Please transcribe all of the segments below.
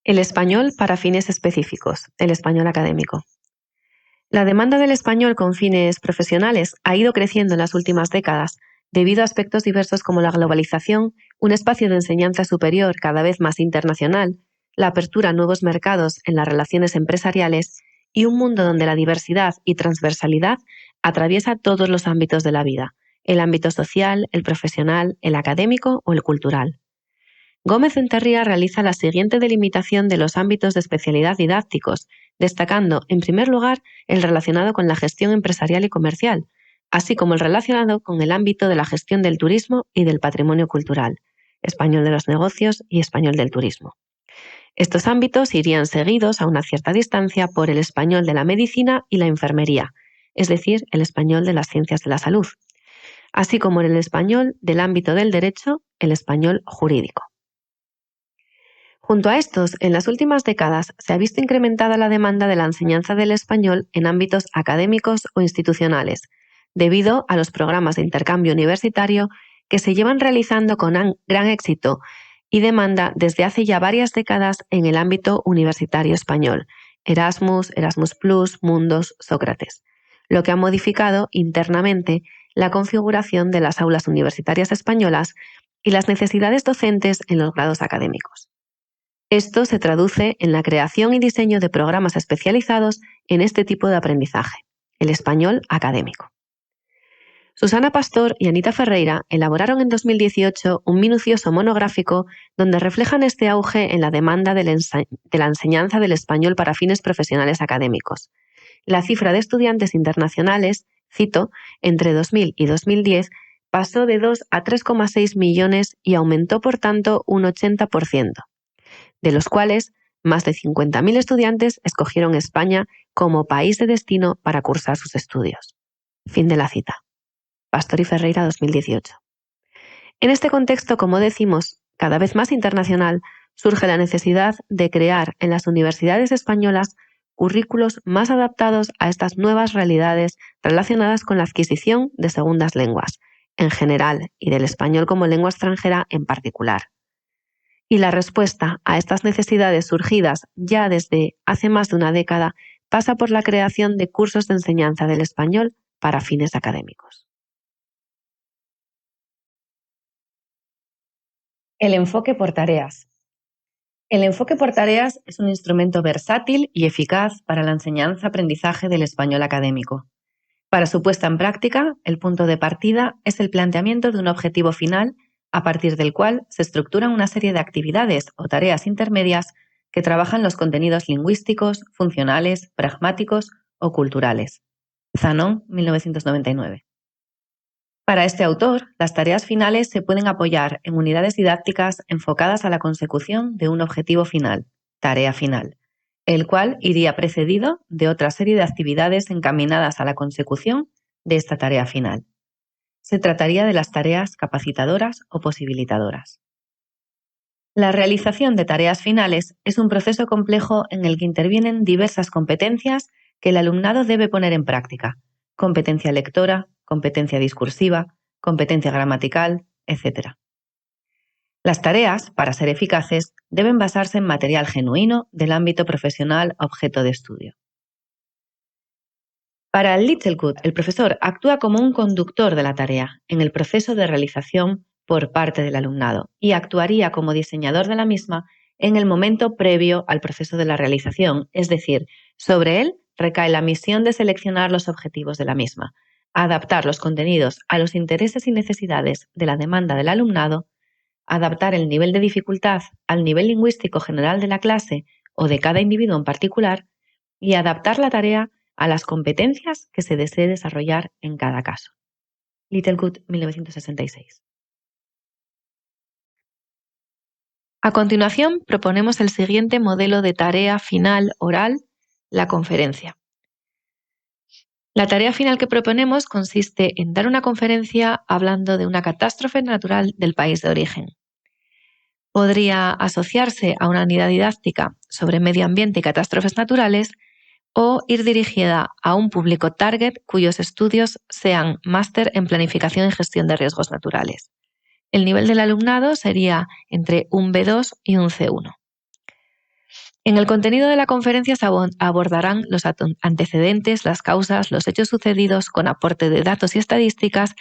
El español para fines específicos, el español académico. La demanda del español con fines profesionales ha ido creciendo en las últimas décadas debido a aspectos diversos como la globalización, un espacio de enseñanza superior cada vez más internacional, la apertura a nuevos mercados en las relaciones empresariales y un mundo donde la diversidad y transversalidad atraviesa todos los ámbitos de la vida, el ámbito social, el profesional, el académico o el cultural. Gómez Enterría realiza la siguiente delimitación de los ámbitos de especialidad didácticos, destacando, en primer lugar, el relacionado con la gestión empresarial y comercial, así como el relacionado con el ámbito de la gestión del turismo y del patrimonio cultural, español de los negocios y español del turismo. Estos ámbitos irían seguidos a una cierta distancia por el español de la medicina y la enfermería, es decir, el español de las ciencias de la salud, así como el español del ámbito del derecho, el español jurídico. Junto a estos, en las últimas décadas se ha visto incrementada la demanda de la enseñanza del español en ámbitos académicos o institucionales, debido a los programas de intercambio universitario que se llevan realizando con gran éxito y demanda desde hace ya varias décadas en el ámbito universitario español, Erasmus, Erasmus+, Mundus, Sócrates, lo que ha modificado internamente la configuración de las aulas universitarias españolas y las necesidades docentes en los grados académicos. Esto se traduce en la creación y diseño de programas especializados en este tipo de aprendizaje, el español académico. Susana Pastor y Anita Ferreira elaboraron en 2018 un minucioso monográfico donde reflejan este auge en la demanda de la enseñanza del español para fines profesionales académicos. La cifra de estudiantes internacionales, cito, entre 2000 y 2010 pasó de 2 a 3,6 millones y aumentó por tanto un 80%. De los cuales más de 50.000 estudiantes escogieron España como país de destino para cursar sus estudios. Fin de la cita. Pastor y Ferreira, 2018. En este contexto, como decimos, cada vez más internacional, surge la necesidad de crear en las universidades españolas currículos más adaptados a estas nuevas realidades relacionadas con la adquisición de segundas lenguas, en general, y del español como lengua extranjera en particular. Y la respuesta a estas necesidades surgidas ya desde hace más de una década pasa por la creación de cursos de enseñanza del español para fines académicos. El enfoque por tareas. El enfoque por tareas es un instrumento versátil y eficaz para la enseñanza-aprendizaje del español académico. Para su puesta en práctica, el punto de partida es el planteamiento de un objetivo final a partir del cual se estructuran una serie de actividades o tareas intermedias que trabajan los contenidos lingüísticos, funcionales, pragmáticos o culturales. Zanon, 1999. Para este autor, las tareas finales se pueden apoyar en unidades didácticas enfocadas a la consecución de un objetivo final, tarea final, el cual iría precedido de otra serie de actividades encaminadas a la consecución de esta tarea final. Se trataría de las tareas capacitadoras o posibilitadoras. La realización de tareas finales es un proceso complejo en el que intervienen diversas competencias que el alumnado debe poner en práctica: competencia lectora, competencia discursiva, competencia gramatical, etc. Las tareas, para ser eficaces, deben basarse en material genuino del ámbito profesional objeto de estudio. Para Littlewood, el profesor actúa como un conductor de la tarea en el proceso de realización por parte del alumnado y actuaría como diseñador de la misma en el momento previo al proceso de la realización, es decir, sobre él recae la misión de seleccionar los objetivos de la misma, adaptar los contenidos a los intereses y necesidades de la demanda del alumnado, adaptar el nivel de dificultad al nivel lingüístico general de la clase o de cada individuo en particular y adaptar la tarea a las competencias que se desee desarrollar en cada caso. Littlewood, 1966. A continuación, proponemos el siguiente modelo de tarea final oral, la conferencia. La tarea final que proponemos consiste en dar una conferencia hablando de una catástrofe natural del país de origen. Podría asociarse a una unidad didáctica sobre medio ambiente y catástrofes naturales o ir dirigida a un público target cuyos estudios sean máster en planificación y gestión de riesgos naturales. El nivel del alumnado sería entre un B2 y un C1. En el contenido de la conferencia se abordarán los antecedentes, las causas, los hechos sucedidos con aporte de datos y estadísticas,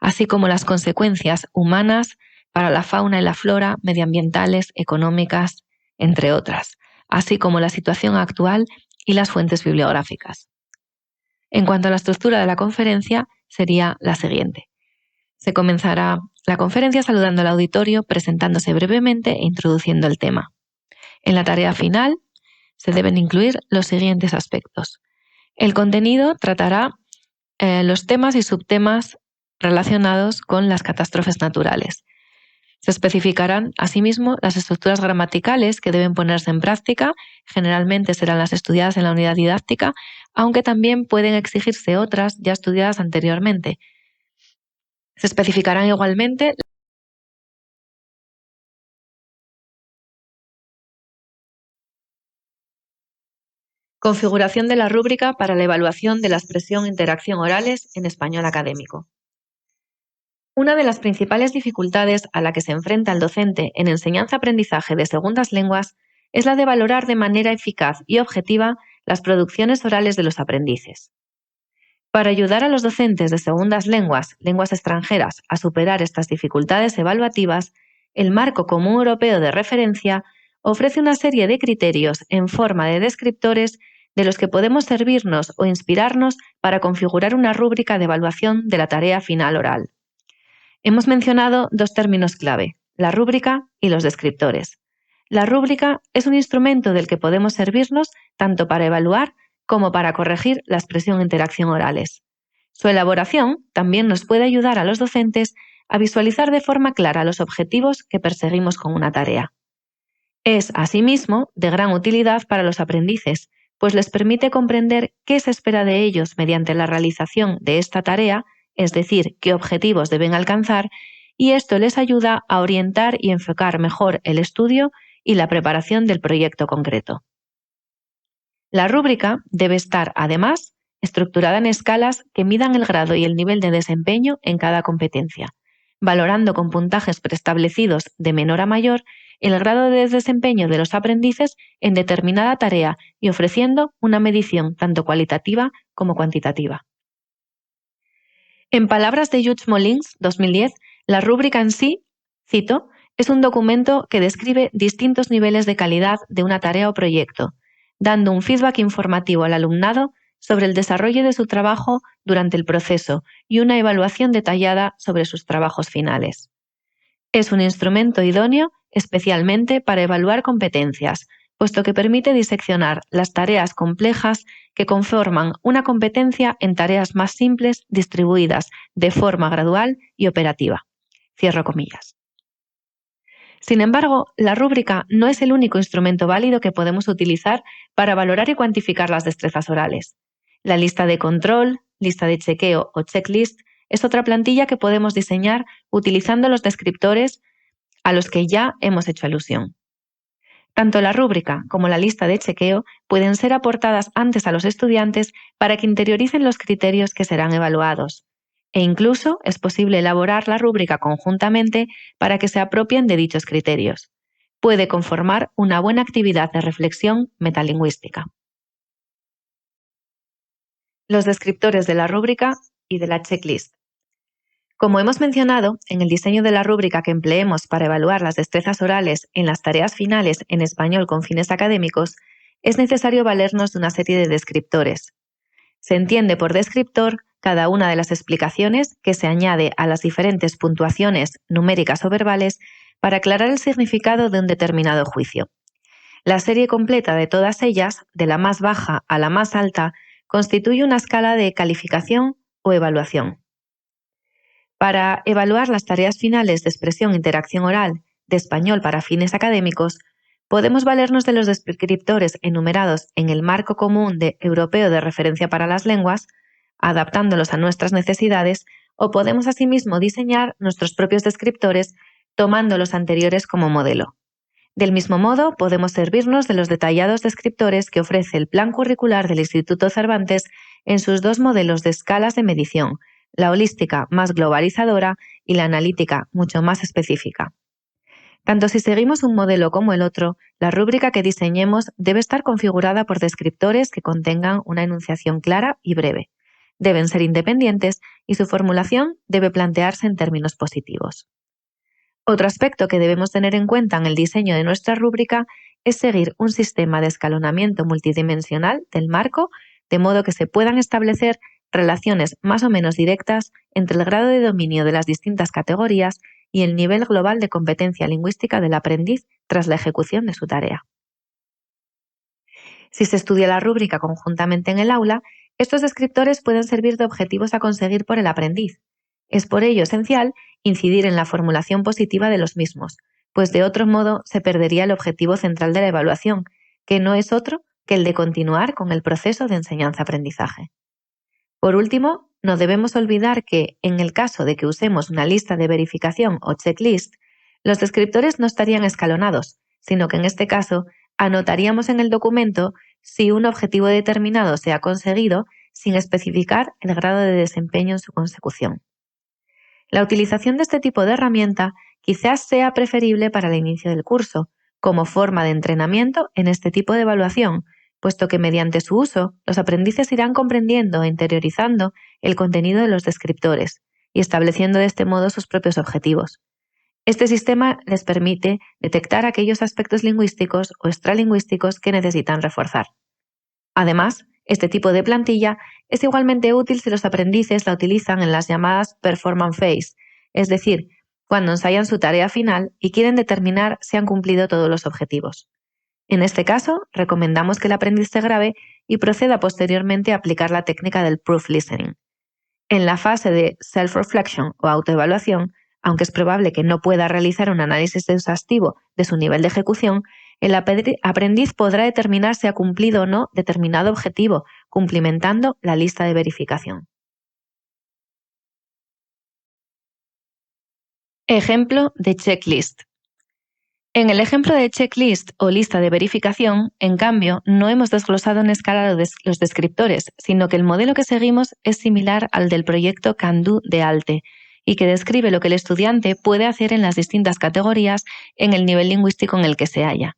así como las consecuencias humanas para la fauna y la flora, medioambientales, económicas, entre otras, así como la situación actual y las fuentes bibliográficas. En cuanto a la estructura de la conferencia, sería la siguiente. Se comenzará la conferencia saludando al auditorio, presentándose brevemente e introduciendo el tema. En la tarea final se deben incluir los siguientes aspectos. El contenido tratará los temas y subtemas relacionados con las catástrofes naturales. Se especificarán, asimismo, las estructuras gramaticales que deben ponerse en práctica, generalmente serán las estudiadas en la unidad didáctica, aunque también pueden exigirse otras ya estudiadas anteriormente. Se especificarán igualmente configuración de la rúbrica para la evaluación de la expresión e interacción orales en español académico. Una de las principales dificultades a la que se enfrenta el docente en enseñanza-aprendizaje de segundas lenguas es la de valorar de manera eficaz y objetiva las producciones orales de los aprendices. Para ayudar a los docentes de segundas lenguas, lenguas extranjeras, a superar estas dificultades evaluativas, el Marco Común Europeo de Referencia ofrece una serie de criterios en forma de descriptores de los que podemos servirnos o inspirarnos para configurar una rúbrica de evaluación de la tarea final oral. Hemos mencionado dos términos clave, la rúbrica y los descriptores. La rúbrica es un instrumento del que podemos servirnos tanto para evaluar como para corregir la expresión e interacción orales. Su elaboración también nos puede ayudar a los docentes a visualizar de forma clara los objetivos que perseguimos con una tarea. Es, asimismo, de gran utilidad para los aprendices, pues les permite comprender qué se espera de ellos mediante la realización de esta tarea, es decir, qué objetivos deben alcanzar, y esto les ayuda a orientar y enfocar mejor el estudio y la preparación del proyecto concreto. La rúbrica debe estar, además, estructurada en escalas que midan el grado y el nivel de desempeño en cada competencia, valorando con puntajes preestablecidos de menor a mayor el grado de desempeño de los aprendices en determinada tarea y ofreciendo una medición tanto cualitativa como cuantitativa. En palabras de Judge Molins, 2010, la rúbrica en sí, cito, es un documento que describe distintos niveles de calidad de una tarea o proyecto, dando un feedback informativo al alumnado sobre el desarrollo de su trabajo durante el proceso y una evaluación detallada sobre sus trabajos finales. Es un instrumento idóneo especialmente para evaluar competencias, puesto que permite diseccionar las tareas complejas que conforman una competencia en tareas más simples distribuidas de forma gradual y operativa. Cierro comillas. Sin embargo, la rúbrica no es el único instrumento válido que podemos utilizar para valorar y cuantificar las destrezas orales. La lista de control, lista de chequeo o checklist es otra plantilla que podemos diseñar utilizando los descriptores a los que ya hemos hecho alusión. Tanto la rúbrica como la lista de chequeo pueden ser aportadas antes a los estudiantes para que interioricen los criterios que serán evaluados. E incluso es posible elaborar la rúbrica conjuntamente para que se apropien de dichos criterios. Puede conformar una buena actividad de reflexión metalingüística. Los descriptores de la rúbrica y de la checklist. Como hemos mencionado, en el diseño de la rúbrica que empleemos para evaluar las destrezas orales en las tareas finales en español con fines académicos, es necesario valernos de una serie de descriptores. Se entiende por descriptor cada una de las explicaciones que se añade a las diferentes puntuaciones numéricas o verbales para aclarar el significado de un determinado juicio. La serie completa de todas ellas, de la más baja a la más alta, constituye una escala de calificación o evaluación. Para evaluar las tareas finales de expresión e interacción oral de español para fines académicos, podemos valernos de los descriptores enumerados en el Marco Común Europeo de Referencia para las Lenguas, adaptándolos a nuestras necesidades, o podemos asimismo diseñar nuestros propios descriptores tomando los anteriores como modelo. Del mismo modo, podemos servirnos de los detallados descriptores que ofrece el Plan Curricular del Instituto Cervantes en sus dos modelos de escalas de medición, la holística más globalizadora y la analítica mucho más específica. Tanto si seguimos un modelo como el otro, la rúbrica que diseñemos debe estar configurada por descriptores que contengan una enunciación clara y breve. Deben ser independientes y su formulación debe plantearse en términos positivos. Otro aspecto que debemos tener en cuenta en el diseño de nuestra rúbrica es seguir un sistema de escalonamiento multidimensional del marco, de modo que se puedan establecer relaciones más o menos directas entre el grado de dominio de las distintas categorías y el nivel global de competencia lingüística del aprendiz tras la ejecución de su tarea. Si se estudia la rúbrica conjuntamente en el aula, estos descriptores pueden servir de objetivos a conseguir por el aprendiz. Es por ello esencial incidir en la formulación positiva de los mismos, pues de otro modo se perdería el objetivo central de la evaluación, que no es otro que el de continuar con el proceso de enseñanza-aprendizaje. Por último, no debemos olvidar que, en el caso de que usemos una lista de verificación o checklist, los descriptores no estarían escalonados, sino que en este caso anotaríamos en el documento si un objetivo determinado se ha conseguido sin especificar el grado de desempeño en su consecución. La utilización de este tipo de herramienta quizás sea preferible para el inicio del curso, como forma de entrenamiento en este tipo de evaluación, puesto que mediante su uso los aprendices irán comprendiendo e interiorizando el contenido de los descriptores y estableciendo de este modo sus propios objetivos. Este sistema les permite detectar aquellos aspectos lingüísticos o extralingüísticos que necesitan reforzar. Además, este tipo de plantilla es igualmente útil si los aprendices la utilizan en las llamadas performance phase, es decir, cuando ensayan su tarea final y quieren determinar si han cumplido todos los objetivos. En este caso, recomendamos que el aprendiz se grabe y proceda posteriormente a aplicar la técnica del proof listening. En la fase de self-reflection o autoevaluación, aunque es probable que no pueda realizar un análisis exhaustivo de su nivel de ejecución, el aprendiz podrá determinar si ha cumplido o no determinado objetivo, cumplimentando la lista de verificación. Ejemplo de checklist. En el ejemplo de checklist o lista de verificación, en cambio, no hemos desglosado en escala los descriptores, sino que el modelo que seguimos es similar al del proyecto Can-Do de ALTE y que describe lo que el estudiante puede hacer en las distintas categorías en el nivel lingüístico en el que se halla.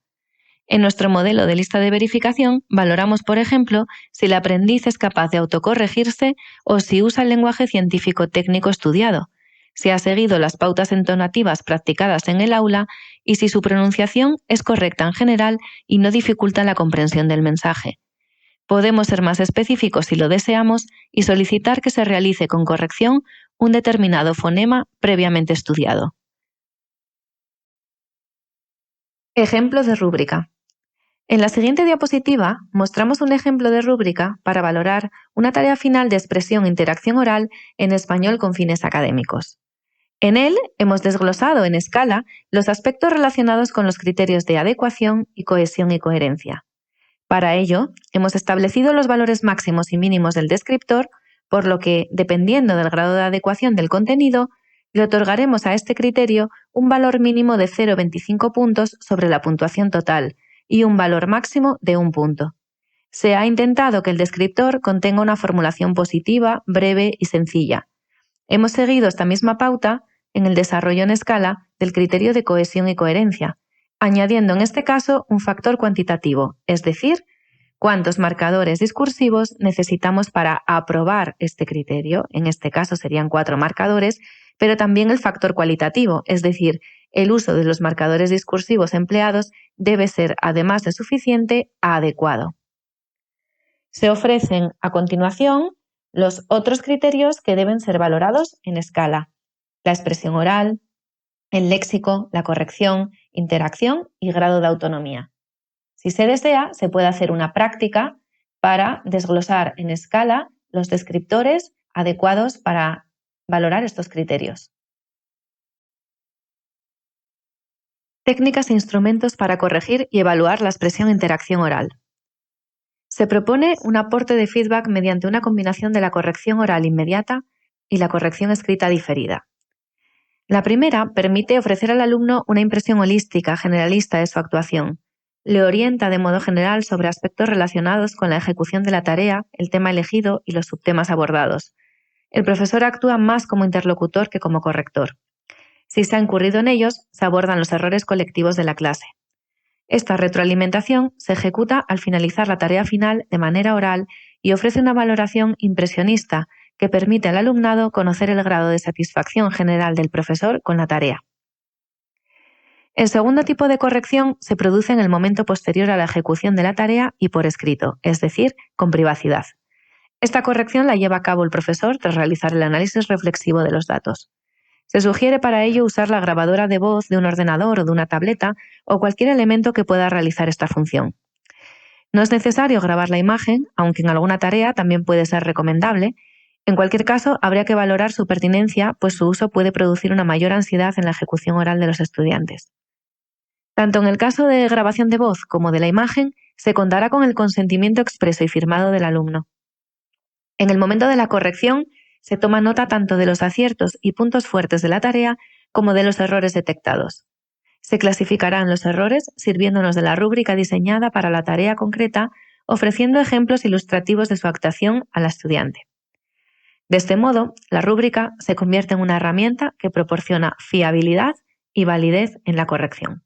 En nuestro modelo de lista de verificación, valoramos, por ejemplo, si el aprendiz es capaz de autocorregirse o si usa el lenguaje científico técnico estudiado, si ha seguido las pautas entonativas practicadas en el aula y si su pronunciación es correcta en general y no dificulta la comprensión del mensaje. Podemos ser más específicos si lo deseamos y solicitar que se realice con corrección un determinado fonema previamente estudiado. Ejemplo de rúbrica. En la siguiente diapositiva mostramos un ejemplo de rúbrica para valorar una tarea final de expresión e interacción oral en español con fines académicos. En él hemos desglosado en escala los aspectos relacionados con los criterios de adecuación y cohesión y coherencia. Para ello, hemos establecido los valores máximos y mínimos del descriptor, por lo que, dependiendo del grado de adecuación del contenido, le otorgaremos a este criterio un valor mínimo de 0,25 puntos sobre la puntuación total y un valor máximo de 1 punto. Se ha intentado que el descriptor contenga una formulación positiva, breve y sencilla. Hemos seguido esta misma pauta en el desarrollo en escala del criterio de cohesión y coherencia, añadiendo en este caso un factor cuantitativo, es decir, cuántos marcadores discursivos necesitamos para aprobar este criterio, en este caso serían 4 marcadores, pero también el factor cualitativo, es decir, el uso de los marcadores discursivos empleados debe ser, además de suficiente, adecuado. Se ofrecen a continuación los otros criterios que deben ser valorados en escala: la expresión oral, el léxico, la corrección, interacción y grado de autonomía. Si se desea, se puede hacer una práctica para desglosar en escala los descriptores adecuados para valorar estos criterios. Técnicas e instrumentos para corregir y evaluar la expresión e interacción oral. Se propone un aporte de feedback mediante una combinación de la corrección oral inmediata y la corrección escrita diferida. La primera permite ofrecer al alumno una impresión holística, generalista de su actuación. Le orienta de modo general sobre aspectos relacionados con la ejecución de la tarea, el tema elegido y los subtemas abordados. El profesor actúa más como interlocutor que como corrector. Si se ha incurrido en ellos, se abordan los errores colectivos de la clase. Esta retroalimentación se ejecuta al finalizar la tarea final de manera oral y ofrece una valoración impresionista que permite al alumnado conocer el grado de satisfacción general del profesor con la tarea. El segundo tipo de corrección se produce en el momento posterior a la ejecución de la tarea y por escrito, es decir, con privacidad. Esta corrección la lleva a cabo el profesor tras realizar el análisis reflexivo de los datos. Se sugiere para ello usar la grabadora de voz de un ordenador o de una tableta o cualquier elemento que pueda realizar esta función. No es necesario grabar la imagen, aunque en alguna tarea también puede ser recomendable. En cualquier caso, habría que valorar su pertinencia, pues su uso puede producir una mayor ansiedad en la ejecución oral de los estudiantes. Tanto en el caso de grabación de voz como de la imagen, se contará con el consentimiento expreso y firmado del alumno. En el momento de la corrección, se toma nota tanto de los aciertos y puntos fuertes de la tarea como de los errores detectados. Se clasificarán los errores sirviéndonos de la rúbrica diseñada para la tarea concreta, ofreciendo ejemplos ilustrativos de su actuación a la estudiante. De este modo, la rúbrica se convierte en una herramienta que proporciona fiabilidad y validez en la corrección.